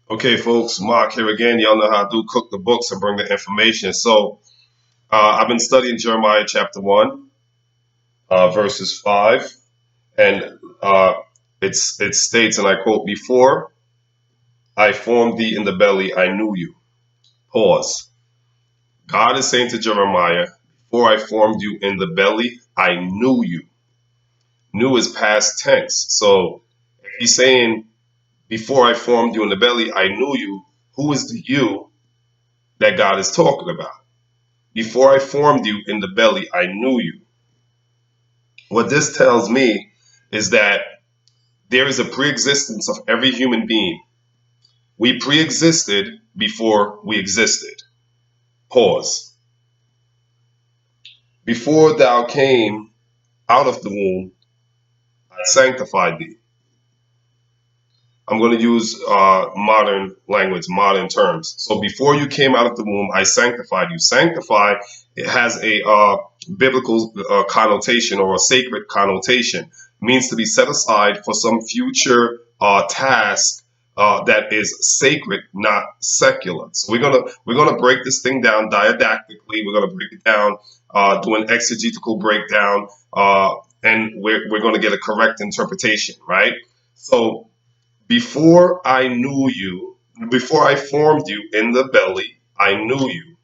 Okay, folks, Mark here again. Y'all know how I do cook the books and bring the information. I've been studying Jeremiah chapter 1, verses 5, and it states, and I quote, "Before I formed thee in the belly, I knew you." Pause. God is saying to Jeremiah, "Before I formed you in the belly, I knew you." Knew is past tense. So if he's saying, "Before I formed you in the belly, I knew you," who is the you that God is talking about? Before I formed you in the belly, I knew you. What this tells me is that there is a pre-existence of every human being. We pre-existed before we existed. Pause. Before thou came out of the womb, I sanctified thee. I'm going to use modern language, modern terms. So before you came out of the womb, I sanctified you. Sanctify, it has a biblical connotation or a sacred connotation. It means to be set aside for some future task that is sacred, not secular. So we're gonna break this thing down didactically. We're gonna break it down, do an exegetical breakdown, and we're gonna get a correct interpretation, right? So before I knew you, before I formed you in the belly, I knew you,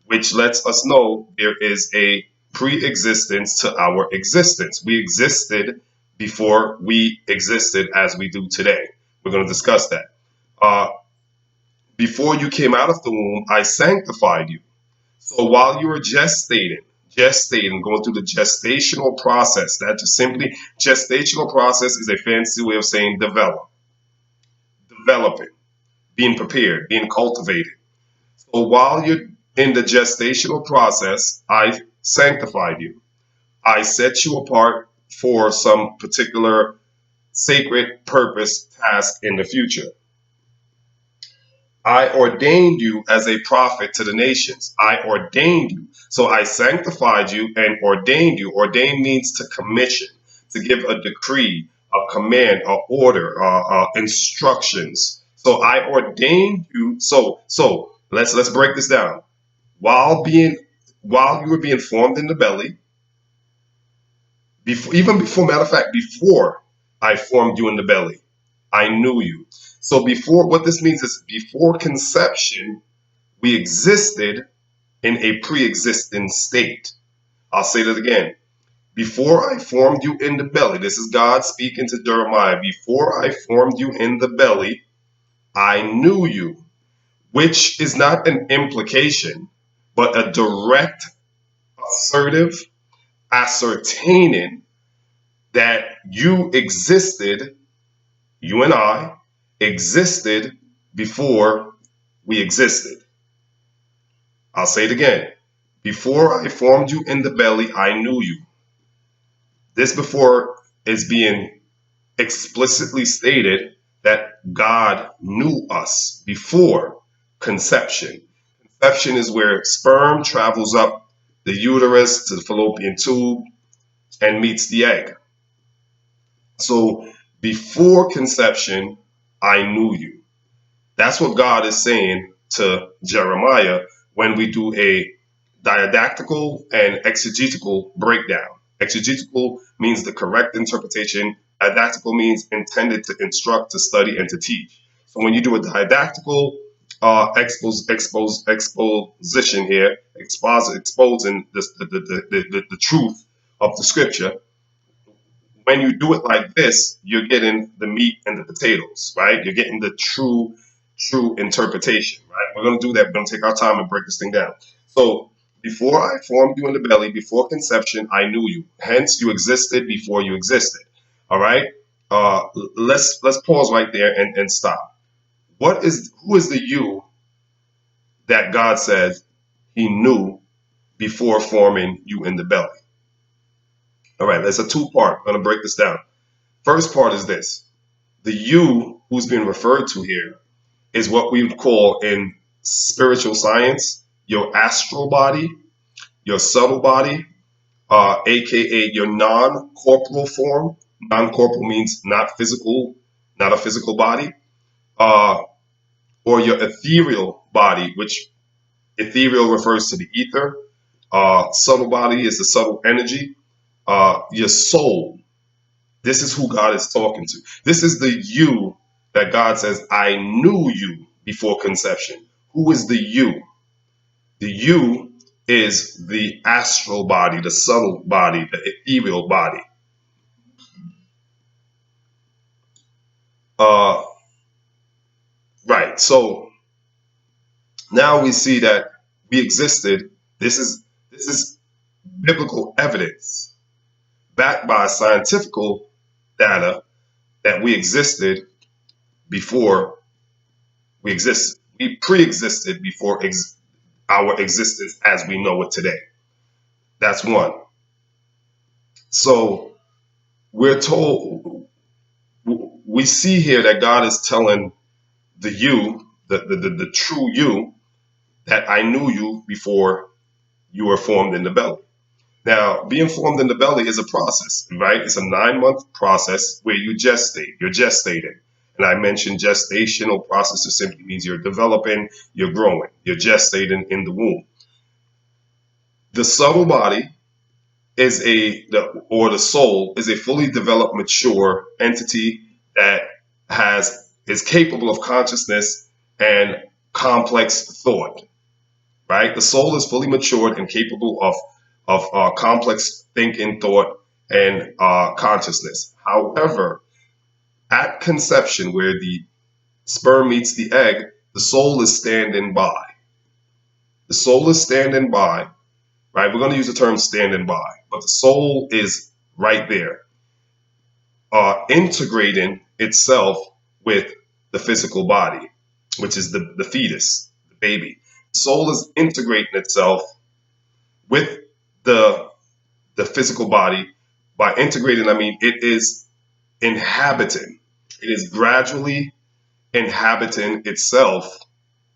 which lets us know there is a pre existence to our existence. We existed before we existed as we do today. We're going to discuss that. Uh, Before you came out of the womb, I sanctified you. So while you were gestating, going through the gestational process, that just simply gestational process is a fancy way of saying developing, being prepared, being cultivated. So while you're in the gestational process, I sanctified you. I set you apart for some particular sacred purpose, task in the future. I ordained you as a prophet to the nations. I ordained you. So I sanctified you and ordained you. Ordain means to commission, to give a decree, a command, a order, instructions. So I ordained you. So let's break this down. While you were being formed in the belly, even before, matter of fact, before I formed you in the belly, I knew you. So before, what this means is before conception, we existed in a pre-existing state. I'll say that again. Before I formed you in the belly, this is God speaking to Jeremiah. Before I formed you in the belly, I knew you, which is not an implication, but a direct, assertive ascertaining that you existed, you and I existed before we existed. I'll say it again. Before I formed you in the belly, I knew you. This before is being explicitly stated that God knew us before conception. Conception is where sperm travels up the uterus to the fallopian tube and meets the egg. So before conception, I knew you. That's what God is saying to Jeremiah when we do a didactical and exegetical breakdown. Exegetical means the correct interpretation. Didactical means intended to instruct, to study, and to teach. So when you do a didactical exposition here, exposing the truth of the scripture, when you do it like this, you're getting the meat and the potatoes, right? You're getting the true interpretation, right? We're going to do that. We're going to take our time and break this thing down. So, before I formed you in the belly, before conception, I knew you. Hence, you existed before you existed. All right. Let's pause right there and stop. Who is the you that God says He knew before forming you in the belly? All right. That's a two-part. I'm going to break this down. First part is this: the you who's being referred to here is what we would call in spiritual science your astral body, your subtle body, aka your non-corporal form. Non-corporal means not physical, not a physical body. Uh, or your ethereal body, which ethereal refers to the ether. Subtle body is the subtle energy. Your soul. This is who God is talking to. This is the you that God says, I knew you before conception. Who is the you? The you is the astral body, the subtle body, the ethereal body. Uh, right. So now we see that we existed. This is biblical evidence backed by scientific data that we existed before we existed. We pre-existed before our existence as we know it today. That's one. So we're told, we see here that God is telling the you, the true you, that I knew you before you were formed in the belly. Now, being formed in the belly is a process, right? It's a 9-month process where you gestate. You're gestating. And I mentioned gestational process just simply means you're developing, you're growing, you're gestating in the womb. The subtle body is or the soul is a fully developed, mature entity that is capable of consciousness and complex thought. Right, the soul is fully matured and capable of complex thinking, thought, and consciousness. However, at conception, where the sperm meets the egg, the soul is standing by. The soul is standing by, right? We're going to use the term standing by, but the soul is right there, integrating itself with the physical body, which is the fetus, the baby. The soul is integrating itself with the physical body. By integrating, I mean it is inhabiting. It is gradually inhabiting itself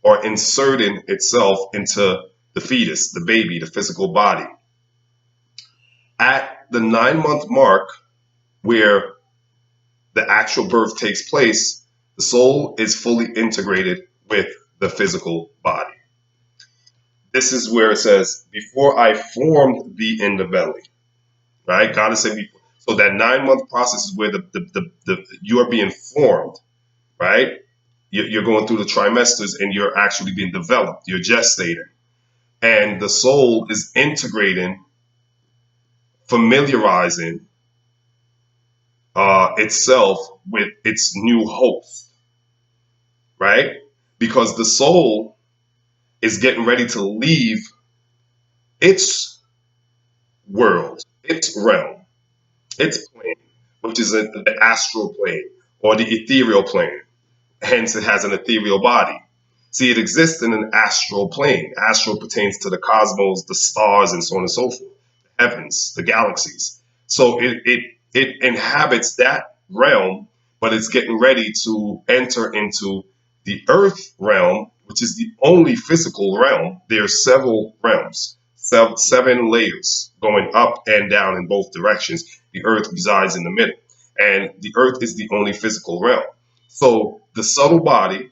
or inserting itself into the fetus, the baby, the physical body. At the 9-month mark, where the actual birth takes place, the soul is fully integrated with the physical body. This is where it says, before I formed thee in the belly, right? God is saying before. So that 9-month process is where you are being formed, right? You're going through the trimesters and you're actually being developed. You're gestating. And the soul is integrating, familiarizing itself with its new host, right? Because the soul is getting ready to leave its world, its realm, its plane, which is the astral plane or the ethereal plane. Hence, it has an ethereal body. See, it exists in an astral plane. Astral pertains to the cosmos, the stars, and so on and so forth, the heavens, the galaxies. So it inhabits that realm, but it's getting ready to enter into the earth realm, which is the only physical realm. There are several realms, seven layers going up and down in both directions. The earth resides in the middle, and the earth is the only physical realm. So the subtle body,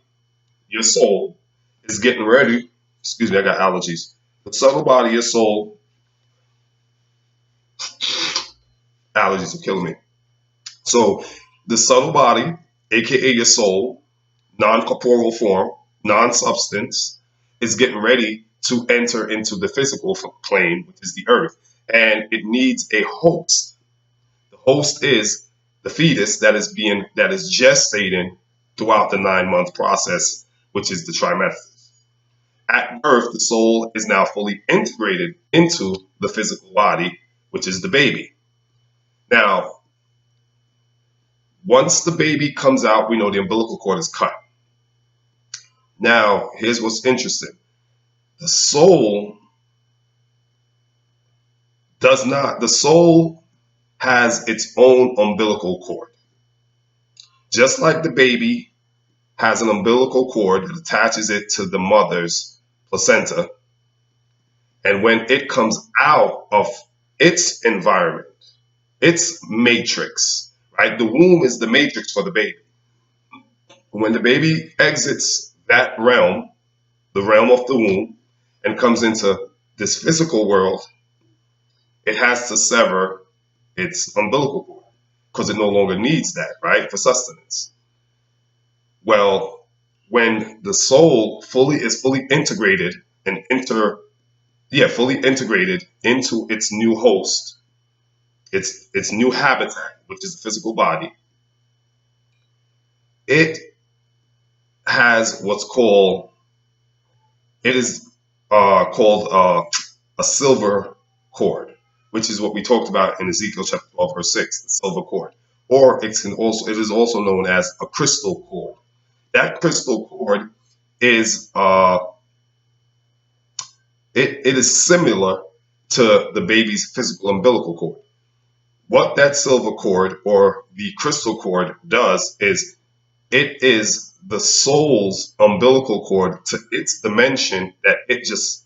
your soul, is getting ready. Excuse me, I got allergies. The subtle body, your soul, allergies are killing me. So the subtle body, aka your soul, non-corporeal form, non-substance, is getting ready to enter into the physical plane, which is the earth. And it needs a host. The host is the fetus that is gestating throughout the 9-month process, which is the trimester. At birth, the soul is now fully integrated into the physical body, which is the baby. Now, once the baby comes out, we know the umbilical cord is cut. Now, here's what's interesting. The soul the soul has its own umbilical cord. Just like the baby has an umbilical cord that attaches it to the mother's placenta, and when it comes out of its environment, its matrix, right? The womb is the matrix for the baby. When the baby exits that realm, the realm of the womb, and comes into this physical world, it has to sever its umbilical cord because it no longer needs that, right, for sustenance. Well, when the soul fully integrated and fully integrated into its new host, its new habitat, which is the physical body, it has what's called it is called a silver cord, which is what we talked about in Ezekiel chapter 12, verse 6, the silver cord. Or it is also known as a crystal cord. That crystal cord is it is similar to the baby's physical umbilical cord. What that silver cord or the crystal cord does is it is the soul's umbilical cord to its dimension that it just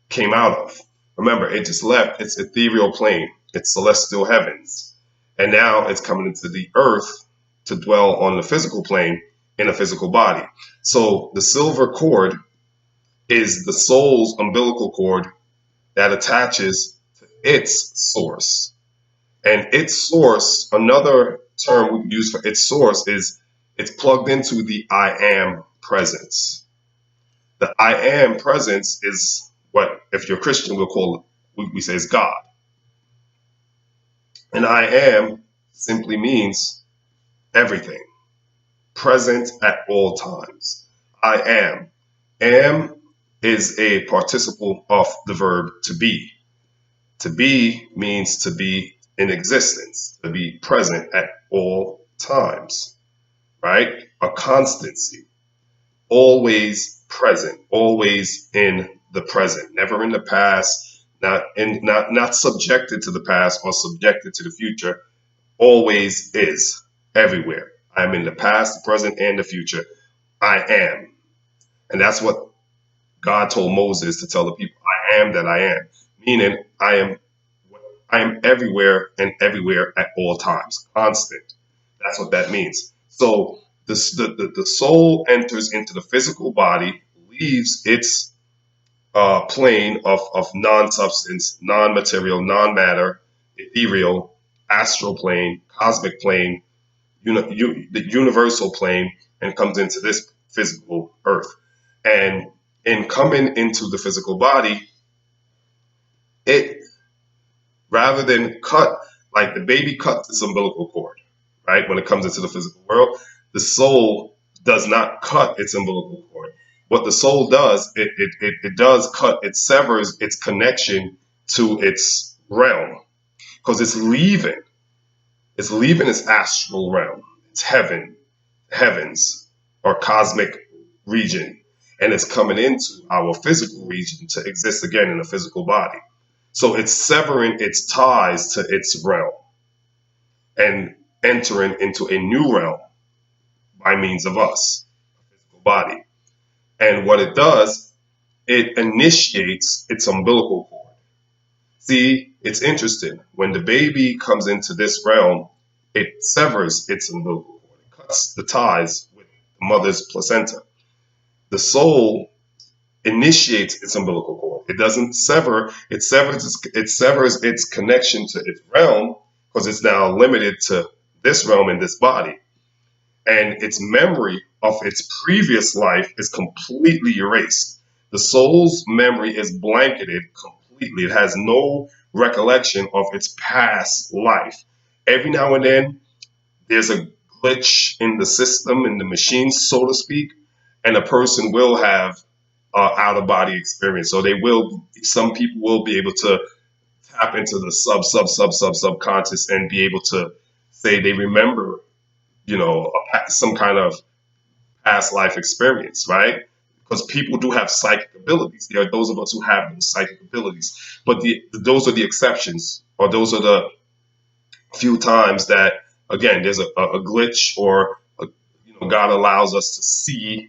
came out of. Remember, it just left its ethereal plane, its celestial heavens, and now it's coming into the earth to dwell on the physical plane in a physical body. So the silver cord is the soul's umbilical cord that attaches to its source. And its source, another term we use for its source is it's plugged into the I am presence. The I am presence is what, if you're Christian, we'll call it, we say is God. And I am simply means everything, present at all times. I am. Am is a participle of the verb to be. To be means to be in existence, to be present at all times, right? A constancy, always present, always in the present, never in the past, not subjected to the past or subjected to the future, always is everywhere. I'm in the past, the present, and the future. I am. And that's what God told Moses to tell the people, I am that I am, meaning I am everywhere and everywhere at all times, constant. That's what that means. So the soul enters into the physical body, leaves its plane of non-substance, non-material, non-matter, ethereal, astral plane, cosmic plane, the universal plane, and comes into this physical earth. And in coming into the physical body, it rather than cut, like the baby cuts its umbilical cord, right? When it comes into the physical world, the soul does not cut its umbilical cord. What the soul does, it does cut, it severs its connection to its realm because it's leaving its astral realm, its heavens or cosmic region, and it's coming into our physical region to exist again in a physical body. So it's severing its ties to its realm and entering into a new realm by means of us, a physical body. And what it does, it initiates its umbilical cord. See, it's interesting. When the baby comes into this realm, it severs its umbilical cord. It cuts the ties with the mother's placenta. The soul initiates its umbilical cord. It doesn't sever, it severs its connection to its realm because it's now limited to this realm and this body. And its memory of its previous life is completely erased. The soul's memory is blanketed completely. It has no recollection of its past life. Every now and then, there's a glitch in the system, in the machine, so to speak, and a person will have out of body experience. So some people will be able to tap into the subconscious and be able to say they remember, some kind of past life experience, right? Because people do have psychic abilities. There are those of us who have those psychic abilities, but those are the exceptions, or those are the few times that, again, there's a glitch, or God allows us to see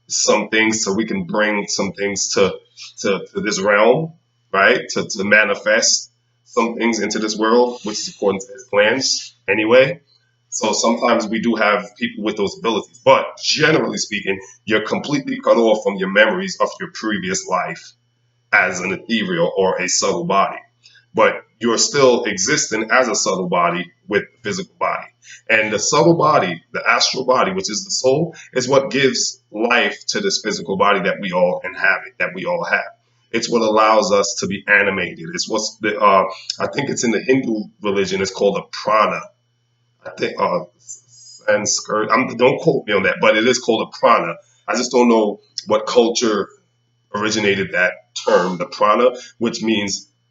some things so we can bring some things to this realm, right? To manifest some things into this world, which is according to his plans anyway. So sometimes we do have people with those abilities, but generally speaking, you're completely cut off from your memories of your previous life as an ethereal or a subtle body. But you're still existing as a subtle body with the physical body. And the subtle body, the astral body, which is the soul, is what gives life to this physical body that we all inhabit, that we all have. It's what allows us to be animated. It's what's the I think it's in the Hindu religion. It's called a prana. I think Sanskrit. Don't quote me on that, but it is called a prana. I just don't know what culture originated that term, the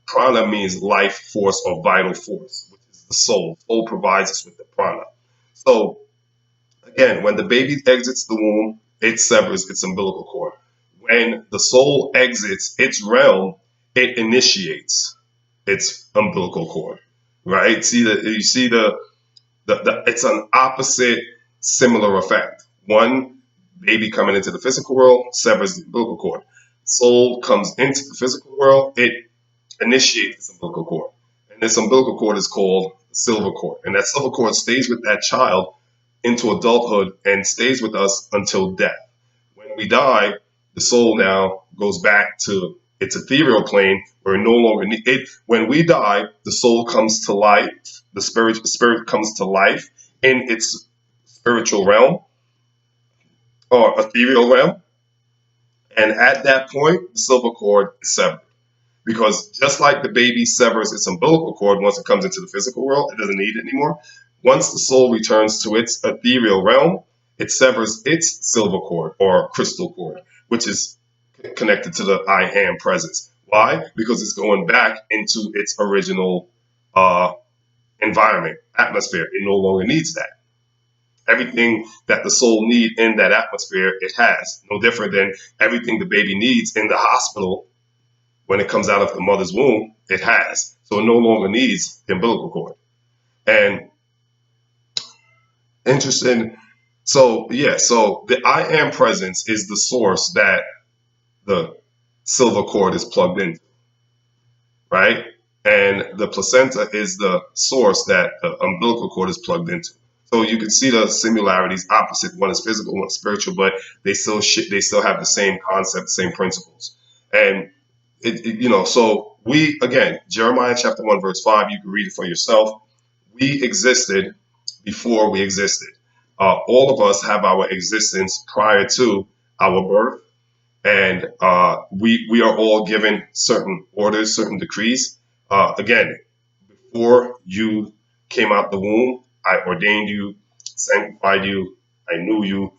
prana means life force or vital force, which is the soul. Soul provides us with the prana. So again, when the baby exits the womb, it severs its umbilical cord. When the soul exits its realm, it initiates its umbilical cord. Right? You see the it's an opposite similar effect. One baby coming into the physical world severs the umbilical cord. Soul comes into the physical world, it initiates this umbilical cord. And this umbilical cord is called the silver cord. And that silver cord stays with that child into adulthood and stays with us until death. When we die, the soul now goes back to its ethereal plane where it no longer need it. When we die, the soul comes to life. The spirit comes to life in its spiritual realm or ethereal realm. And at that point, the silver cord is severed. Because just like the baby severs its umbilical cord once it comes into the physical world, it doesn't need it anymore. Once the soul returns to its ethereal realm, it severs its silver cord or crystal cord, which is connected to the I am presence. Why? Because it's going back into its original uh, environment, atmosphere. It no longer needs that. Everything that the soul need in that atmosphere, it has. No different than everything the baby needs in the hospital when it comes out of the mother's womb, it has. So it no longer needs the umbilical cord. And interesting. So yeah, so the I am presence is the source that the silver cord is plugged into, right? And the placenta is the source that the umbilical cord is plugged into. So you can see the similarities opposite. One is physical, one is spiritual, but they still have the same concept, same principles. And so we again, Jeremiah chapter 1, verse 5, you can read it for yourself. We existed before we existed. All of us have our existence prior to our birth, and we are all given certain orders, certain decrees. Again, before you came out the womb, I ordained you, sanctified you, I knew you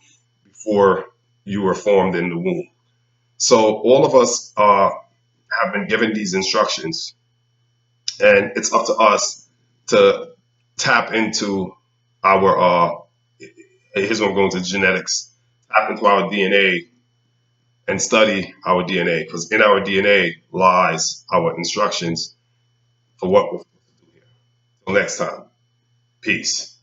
before you were formed in the womb. So all of us have been given these instructions, and it's up to us to tap into our. Here's what I'm going to genetics. Tap into our DNA and study our DNA, because in our DNA lies our instructions for what we're supposed to do here. Till next time, peace.